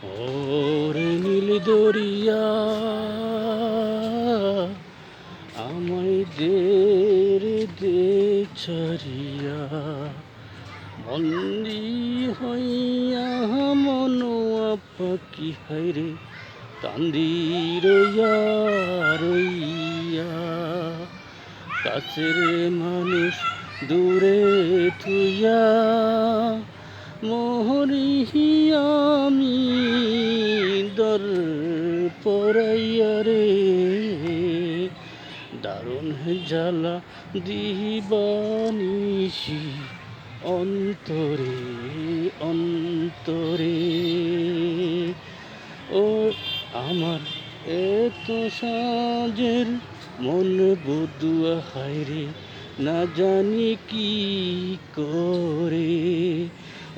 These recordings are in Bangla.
ওরে নীল দরিয়া আমায় দে রে দে ছাড়িয়া বন্দি হইয়া মনোয়া পাখি হাইরে কান্দি রইয়া রইয়া কাছের মানুষ দূরে থুইয়া মোহরি আমি দর পড়াইয়া রে দারুণ জ্বালা দিবানিসি অন্তরে অন্তরে ও আমার এত সাজের মন বদুয়া হায়রে না জানি কি করে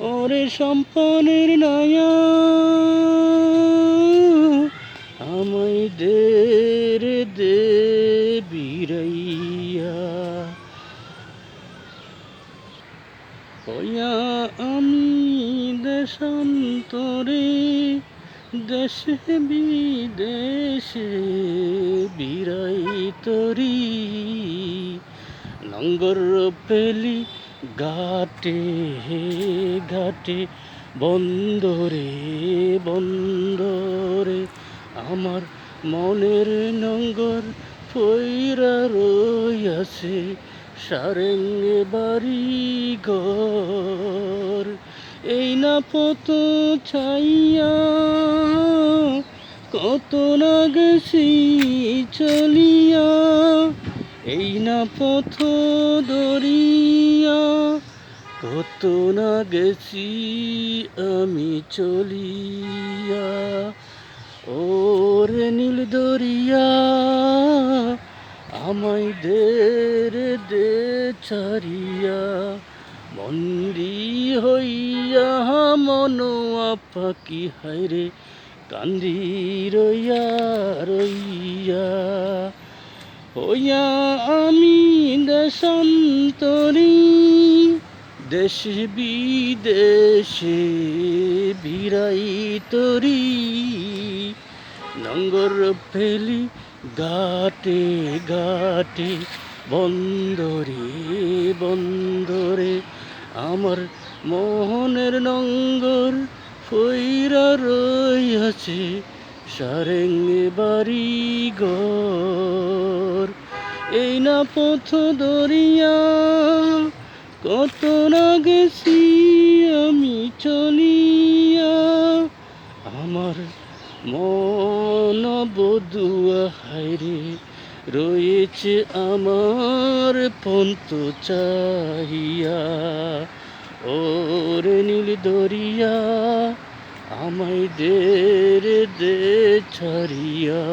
ওরে সম্পনের নায়া আমায় দে রে দে বিরাইয়া হইয়া আমি দেশান্তরে দেশে বিদেশে বিরাই তরি নঙ্গর পেলি ঘাটে ঘাটে বন্দরে বন্দরে আমার মনের নঙ্গর ফইরা রইয়াছে সারেঙ্গে বাড়ি ঘর এই না পত ছাইয়া কত না গেছি চলিয়া এই না পথ দরিয়া কত না গেছি আমি চলিয়া ওরে নীল দরিয়া আমায় দে রে দে ছাড়িয়া বন্দি হইয়া মনোয়া পাখি হায়রে কান্দি রইয়া রইয়া হইয়া আমি দেশান্তরী দেশ বিদেশে বিরাই তরি নঙ্গর ফেলি ঘাটে ঘাটে বন্দরে বন্দরে আমার মোহনের নঙ্গর ফইরা রইয়াছে সারেঙ্গে বাড়ি ঘর এই না পথ দরিয়া কত না গেছি আমি চলিয়া আমার মন বদুয়া হায়রে রয়েছে আমার পন্ত চাহিয়া ওরে নীল দরিয়া আমায় দে রে দে ছাড়িয়া।